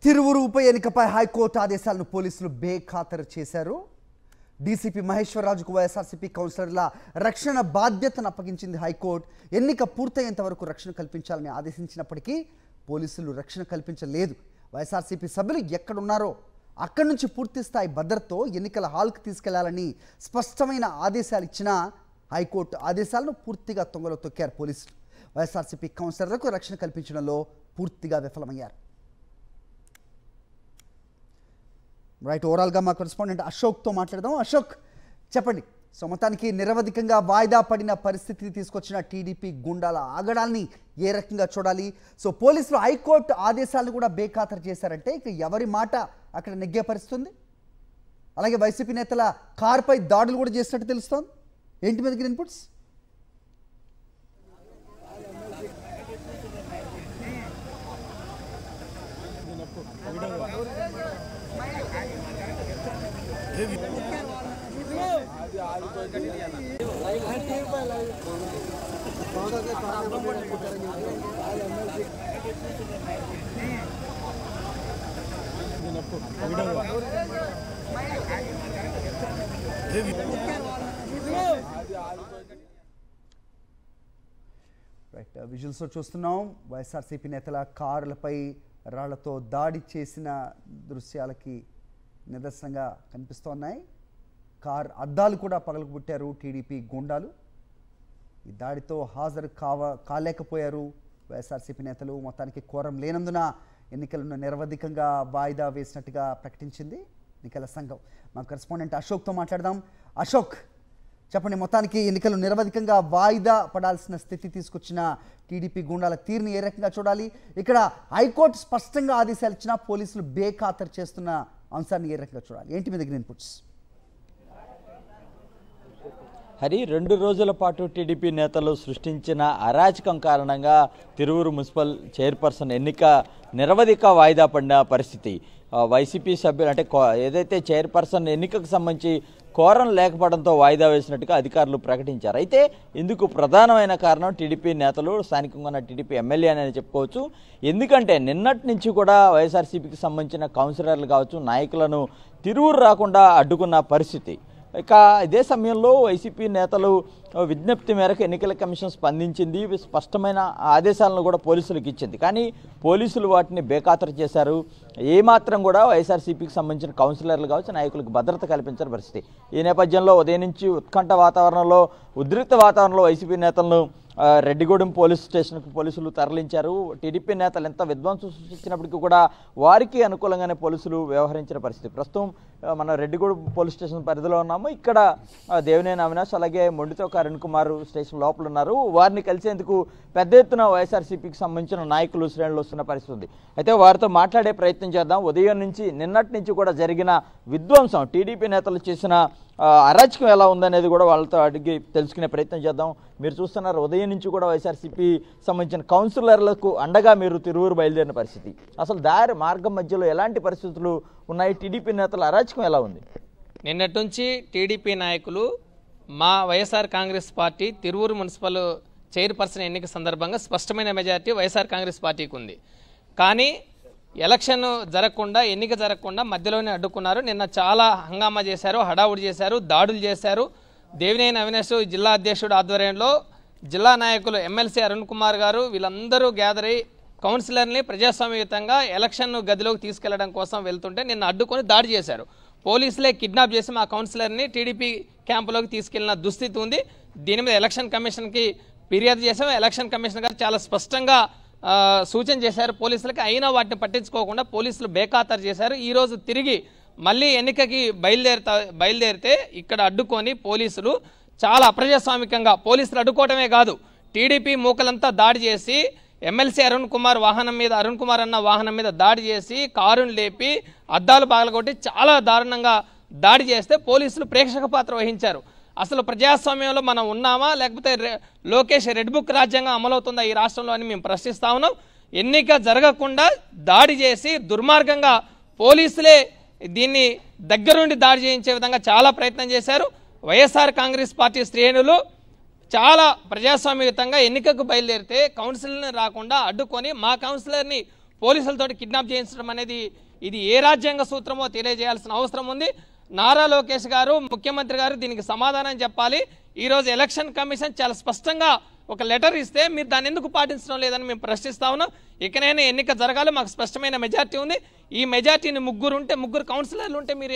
తిరువురు ఉప ఎన్నికపై హైకోర్టు ఆదేశాలను పోలీసులు బేఖాతరు చేశారు. డీసీపీ మహేశ్వరరాజుకు వైఎస్ఆర్సీపీ కౌన్సిలర్ల రక్షణ బాధ్యతను అప్పగించింది హైకోర్టు. ఎన్నిక పూర్తయ్యేంత వరకు రక్షణ కల్పించాలని ఆదేశించినప్పటికీ పోలీసులు రక్షణ కల్పించలేదు. వైఎస్ఆర్సీపీ సభ్యులు ఎక్కడున్నారో అక్కడి నుంచి పూర్తి స్థాయి భద్రతతో ఎన్నికల హాల్కు తీసుకెళ్లాలని స్పష్టమైన ఆదేశాలు ఇచ్చిన హైకోర్టు ఆదేశాలను పూర్తిగా తొంగలో తొక్కారు పోలీసులు. వైఎస్ఆర్సీపీ కౌన్సిలర్లకు రక్షణ కల్పించడంలో పూర్తిగా విఫలమయ్యారు. రైట్, ఓవరాల్గా మా కరెస్పాండెంట్ అశోక్తో మాట్లాడదాం. అశోక్, చెప్పండి. సో మొత్తానికి నిరవధికంగా వాయిదా పడిన పరిస్థితిని తీసుకొచ్చిన టీడీపీ గుండాల ఆగడాల్ని ఏ రకంగా చూడాలి? సో పోలీసులు హైకోర్టు ఆదేశాలను కూడా బేఖాతరు చేశారంటే ఇక ఎవరి మాట అక్కడ నెగ్గే పరిస్థితుంది. అలాగే వైసీపీ నేతల కారుపై దాడులు కూడా చేసినట్టు తెలుస్తోంది. ఏంటి మీద ఇన్పుట్స్? రైట్, విజువల్స్లో చూస్తున్నాం వైఎస్ఆర్సీపీ నేతల కారులపై రాళ్లతో దాడి చేసిన దృశ్యాలకి నిదర్శనంగా కనిపిస్తున్నాయి. కార్ అద్దాలు కూడా పగలగొట్టారు టీడీపీ గుండాలు. ఈ దాడితో హాజరు కాలేకపోయారు వైఎస్ఆర్సీపీ నేతలు. మొత్తానికి కోరం లేనందున ఎన్నికలను నిరవధికంగా వాయిదా వేసినట్టుగా ప్రకటించింది ఎన్నికల సంఘం. మా కరెస్పాండెంట్ అశోక్తో మాట్లాడదాం. అశోక్, చెప్పండి. మొత్తానికి ఎన్నికలు నిరవధికంగా వాయిదా పడాల్సిన స్థితి తీసుకొచ్చిన టీడీపీ గుండాల తీరుని ఏ రకంగా చూడాలి? ఇక్కడ హైకోర్టు స్పష్టంగా ఆదేశాలు ఇచ్చినా పోలీసులు బేఖాతరు చేస్తున్న అంశాన్ని ఏ రకంగా చూడాలి? ఏంటి మీ దగ్గర ఇన్పుట్స్? హరి, 2 రోజుల పాటు టీడీపీ నేతలు సృష్టించిన అరాచకం కారణంగా తిరువురు మున్సిపల్ చైర్పర్సన్ ఎన్నిక నిరవధిక వాయిదా పడిన పరిస్థితి. వైసీపీ సభ్యులు అంటే ఏదైతే చైర్పర్సన్ ఎన్నికకు సంబంధించి కోరం లేకపోవడంతో వాయిదా వేసినట్టుగా అధికారులు ప్రకటించారు. అయితే ఇందుకు ప్రధానమైన కారణం టీడీపీ నేతలు, స్థానికంగా ఉన్న టీడీపీ ఎమ్మెల్యే అని చెప్పుకోవచ్చు. ఎందుకంటే నిన్నటి నుంచి కూడా వైఎస్ఆర్సీపీకి సంబంధించిన కౌన్సిలర్లు కావచ్చు, నాయకులను తిరువురు రాకుండా అడ్డుకున్న పరిస్థితి. ఇక ఇదే సమయంలో వైసీపీ నేతలు విజ్ఞప్తి మేరకు ఎన్నికల కమిషన్ స్పందించింది. స్పష్టమైన ఆదేశాలను కూడా పోలీసులకు ఇచ్చింది. కానీ పోలీసులు వాటిని బేఖాతరు చేశారు. ఏమాత్రం కూడా వైఎస్ఆర్సీపీకి సంబంధించిన కౌన్సిలర్లు కావచ్చు, నాయకులకు భద్రత కల్పించని పరిస్థితి. ఈ నేపథ్యంలో ఉదయం నుంచి ఉత్కంఠ వాతావరణంలో, ఉద్రిక్త వాతావరణంలో వైసీపీ నేతలను రెడ్డిగూడెం పోలీస్ స్టేషన్కు పోలీసులు తరలించారు. టీడీపీ నేతలు ఎంత విధ్వంసం సృష్టించినప్పటికీ కూడా వారికి అనుకూలంగానే పోలీసులు వ్యవహరించిన పరిస్థితి. ప్రస్తుతం మన రెడ్డిగూడెం పోలీస్ స్టేషన్ పరిధిలో ఉన్నాము. ఇక్కడ దేవినేని అవినాష్ అలాగే మొండితోక అరుణ్ కుమార్ స్టేషన్ లోపల ఉన్నారు. వారిని కలిసేందుకు పెద్ద ఎత్తున వైఎస్ఆర్సీపీకి సంబంధించిన నాయకులు శ్రేణులు వస్తున్న పరిస్థితి ఉంది. అయితే వారితో మాట్లాడే ప్రయత్నం చేద్దాం. ఉదయం నుంచి నిన్నటి నుంచి కూడా జరిగిన విధ్వంసం, టీడీపీ నేతలు చేసిన అరాచకం ఎలా ఉందనేది కూడా వాళ్ళతో అడిగి తెలుసుకునే ప్రయత్నం చేద్దాం. మీరు చూస్తున్నారు, ఉదయం నుంచి కూడా వైఎస్ఆర్సీపీ సంబంధించిన కౌన్సిలర్లకు అండగా మీరు తిరువురు బయలుదేరిన పరిస్థితి. అసలు దారి మార్గం మధ్యలో ఎలాంటి పరిస్థితులు ఉన్నాయి? టీడీపీ నేతల అరాచకం ఎలా ఉంది? నిన్నటి నుంచి టీడీపీ నాయకులు మా YSR Congress party Tiruvuru municipal chairperson ఎన్నిక సందర్భంగా స్పష్టమైన మెజారిటీ వైఎస్ఆర్ కాంగ్రెస్ పార్టీకి ఉంది. కానీ ఎలక్షన్ జరగకుండా, ఎన్నిక జరగకుండా మధ్యలోనే అడ్డుకున్నారు. నిన్న చాలా హంగామా చేశారు, హడావుడి చేశారు, దాడులు చేశారు. దేవినేని అవినాష్ జిల్లా అధ్యక్షుడు ఆధ్వర్యంలో జిల్లా నాయకులు ఎమ్మెల్సీ అరుణ్ కుమార్ గారు వీళ్ళందరూ గ్యాదర్ అయ్యి కౌన్సిలర్ని ప్రజాస్వామ్యయుతంగా ఎలక్షన్ గదిలోకి తీసుకెళ్లడం కోసం వెళ్తుంటే నిన్న అడ్డుకొని దాడి చేశారు. పోలీసులే కిడ్నాప్ చేసి మా కౌన్సిలర్ని టీడీపీ క్యాంపులోకి తీసుకెళ్లిన దుస్థితి ఉంది. దీని మీద ఎలక్షన్ కమిషన్కి ఫిర్యాదు చేశాం. ఎలక్షన్ కమిషన్ గారు చాలా స్పష్టంగా సూచన చేశారు పోలీసులకి. అయినా వాటిని పట్టించుకోకుండా పోలీసులు బేఖాతరు చేశారు. ఈరోజు తిరిగి మళ్ళీ ఎన్నికకి బయలుదేరితే ఇక్కడ అడ్డుకొని పోలీసులు చాలా అప్రజాస్వామికంగా, పోలీసులు అడ్డుకోవటమే కాదు, టీడీపీ మూకలంతా దాడి చేసి ఎమ్మెల్సీ అరుణ్ కుమార్ అన్న వాహనం మీద దాడి చేసి కారును లేపి అద్దాలు పగలగొట్టి చాలా దారుణంగా దాడి చేస్తే పోలీసులు ప్రేక్షక పాత్ర వహించారు. అసలు ప్రజాస్వామ్యంలో మనం ఉన్నామా, లేకపోతే లోకేష్ రెడ్ బుక్ రాజ్యాంగం అమలవుతుందా ఈ రాష్ట్రంలో అని మేము ప్రశ్నిస్తా ఉన్నాం. ఎన్నిక జరగకుండా దాడి చేసి దుర్మార్గంగా పోలీసులే దీన్ని దగ్గరుండి దాడి చేయించే విధంగా చాలా ప్రయత్నం చేశారు. వైఎస్ఆర్ కాంగ్రెస్ పార్టీ శ్రేణులు చాలా ప్రజాస్వామ్యయుతంగా ఎన్నికకు బయలుదేరితే కౌన్సిలర్ని రాకుండా అడ్డుకొని మా కౌన్సిలర్ని పోలీసులతోటి కిడ్నాప్ చేయించడం అనేది ఇది ఏ రాజ్యాంగ సూత్రమో తెలియజేయాల్సిన అవసరం ఉంది. నారా లోకేష్ గారు, ముఖ్యమంత్రి గారు దీనికి సమాధానం చెప్పాలి. ఈరోజు ఎలక్షన్ కమిషన్ చాలా స్పష్టంగా ఒక లెటర్ ఇస్తే మీరు దాన్ని ఎందుకు పాటించడం లేదని మేము ప్రశ్నిస్తా ఉన్నాం. ఇకనైనా ఎన్నిక జరగాలి, మాకు స్పష్టమైన మెజార్టీ ఉంది. ఈ మెజార్టీని ముగ్గురు కౌన్సిలర్లు ఉంటే మీరు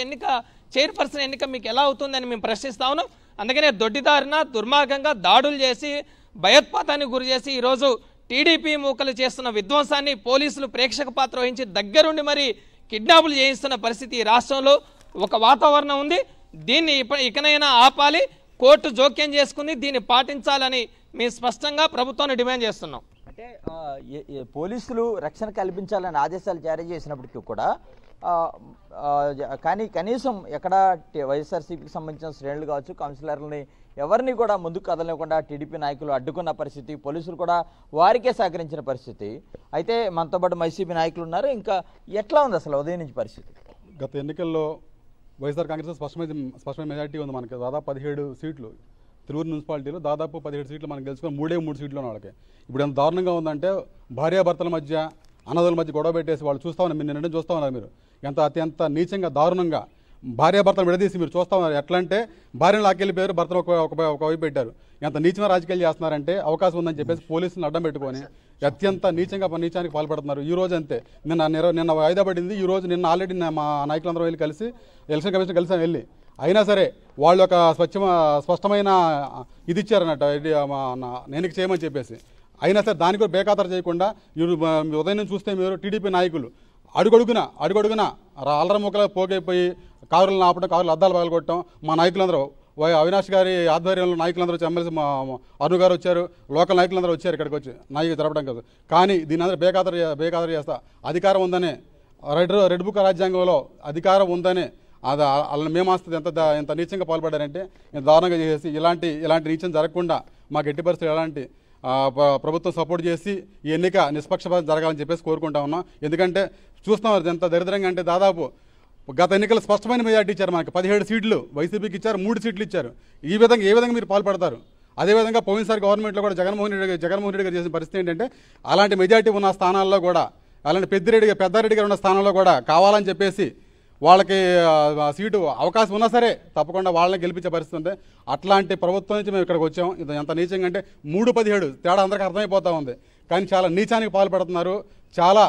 చైర్పర్సన్ ఎన్నిక మీకు ఎలా అవుతుందని మేము ప్రశ్నిస్తా ఉన్నాం. అందుకనే దొడ్డిదారిన దుర్మార్గంగా దాడులు చేసి భయోత్పాతానికి గురి చేసి ఈరోజు టీడీపీ మూకలు చేస్తున్న విధ్వంసాన్ని పోలీసులు ప్రేక్షక పాత్ర వహించి దగ్గరుండి మరి కిడ్నాపులు చేయిస్తున్న పరిస్థితి ఈ రాష్ట్రంలో ఒక వాతావరణం ఉంది. దీన్ని ఇకనైనా ఆపాలి, కోర్టు జోక్యం చేసుకుని దీన్ని పాటించాలని మేము స్పష్టంగా ప్రభుత్వాన్ని డిమాండ్ చేస్తున్నాం. అంటే పోలీసులు రక్షణ కల్పించాలని ఆదేశాలు జారీ చేసినప్పటికీ కూడా కానీ కనీసం ఎక్కడ వైఎస్ఆర్సీపీకి సంబంధించిన శ్రేణులు కావచ్చు, కౌన్సిలర్లని ఎవరిని కూడా ముందుకు కదలకుండా టీడీపీ నాయకులు అడ్డుకున్న పరిస్థితి, పోలీసులు కూడా వారికే సహకరించిన పరిస్థితి. అయితే మనతో పాటు వైసీపీ నాయకులు ఉన్నారు. ఇంకా ఎట్లా ఉంది అసలు ఉదయం నుంచి పరిస్థితి? గత ఎన్నికల్లో వైఎస్ఆర్ కాంగ్రెస్ స్పష్టమైన మెజార్టీ ఉంది. మనకి దాదాపు 17 సీట్లు తిరువురు మున్సిపాలిటీలో దాదాపు 17 సీట్లు మనం గెలుచుకొని 3 సీట్లు ఉన్న వాళ్ళకి. ఇప్పుడు ఎంత దారుణంగా ఉందంటే భార్యాభర్తల మధ్య, అన్నదల మధ్య గొడవ పెట్టేసి వాళ్ళు చూస్తూ ఉన్నారు. మీరు నిన్న చూస్తూ ఉన్నారు. మీరు అత్యంత నీచంగా దారుణంగా భార్యాభర్తలు విడదీసి మీరు చూస్తూ ఉన్నారు. ఎట్లా అంటే భార్యను లాక్కెళ్ళిపోయారు, భర్తను ఒకవైపు పెట్టారు. ఎంత నీచమైన రాజకీయాలు చేస్తున్నారంటే అవకాశం ఉందని చెప్పేసి పోలీసులను అడ్డం పెట్టుకొని అత్యంత నీచానికి పాల్పడుతున్నారు. ఈ రోజు అంతే, నిన్న వాయిదా పడింది. ఈ రోజు నిన్న ఆల్రెడీ మా నాయకులందరూ వెళ్ళి కలిసి ఎలక్షన్ కమిషన్ కలిసి వెళ్ళి అయినా సరే వాళ్ళు ఒక స్పష్టమైన ఇది ఇచ్చారన్నట్టు నేను చేయమని చెప్పేసి. అయినా సరే దానికి కూడా బేఖాతరు చేయకుండా ఉదయం నుంచి చూస్తే మీరు టీడీపీ నాయకులు అడుగడుగున అల్లరముక్కలు పోగైపోయి కారులను ఆపడం, కారులు అద్దాలు పగలగొట్టడం. మా నాయకులందరూ అవినాష్ గారి ఆధ్వర్యంలో నాయకులందరూ ఎమ్మెల్సీ అరుణ్ గారు వచ్చారు, లోకల్ నాయకులందరూ వచ్చారు ఇక్కడికి వచ్చి నాయకులు జరపడం కాదు. కానీ దీని అందరూ బేఖాతరు చేస్తా అధికారం ఉందనే రెడ్ బుక్ రాజ్యాంగంలో అధికారం ఉందనే వాళ్ళని మేమాస్తుంది ఎంత నీచంగా పాల్పడారంటే ఇంత దారుణంగా చేసేసి ఇలాంటి నీచం జరగకుండా మాకు ఎట్టి పరిస్థితులు ఎలాంటి ప్రభుత్వం సపోర్ట్ చేసి ఈ ఎన్నిక నిష్పక్షపాతం జరగాలని చెప్పేసి కోరుకుంటా ఉన్నాం. ఎందుకంటే చూస్తాం ఎంత దరిద్రంగా అంటే దాదాపు గత ఎన్నికలు స్పష్టమైన మెజార్టీ ఇచ్చారు. మనకి 17 సీట్లు వైసీపీకి ఇచ్చారు, 3 సీట్లు ఇచ్చారు. ఏ విధంగా మీరు పాల్పడతారు? అదేవిధంగా పోయినసారి గవర్నమెంట్లో కూడా జగన్మోహన్ రెడ్డి గారు చేసిన పరిస్థితి ఏంటంటే అలాంటి మెజార్టీ ఉన్న స్థానాల్లో కూడా, అలాంటి పెద్దారెడ్డి గారు ఉన్న స్థానంలో కూడా కావాలని చెప్పేసి వాళ్ళకి సీటు అవకాశం ఉన్నా సరే తప్పకుండా వాళ్ళని గెలిపించే పరిస్థితి ఉంది. అట్లాంటి ప్రభుత్వం నుంచి మేము ఇక్కడికి వచ్చాం. ఇది ఎంత నీచంగా అంటే 3-17 తేడా అందరికీ అర్థమైపోతూ ఉంది. కానీ చాలా నీచానికి పాల్పడుతున్నారు. చాలా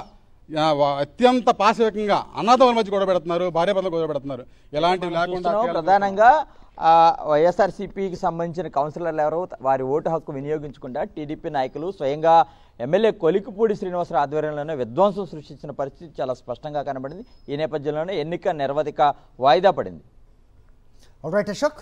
అత్యంత పాశవికంగా అన్నదమ్ముల మధ్య గొడవ పెడుతున్నారు, భార్యాభర్తలు గొడవ పెడుతున్నారు. ఎలాంటివి లేకుండా ప్రధానంగా వైఎస్ఆర్సీపీకి సంబంధించిన కౌన్సిలర్లు ఎవరు వారి ఓటు హక్కు వినియోగించకుండా టీడీపీ నాయకులు స్వయంగా ఎమ్మెల్యే కొలికిపూడి శ్రీనివాసరావు ఆధ్వర్యంలోనే విధ్వంసం సృష్టించిన పరిస్థితి చాలా స్పష్టంగా కనబడింది. ఈ నేపథ్యంలోనే ఎన్నిక నిరవధిక వాయిదా పడింది. All right Ashok.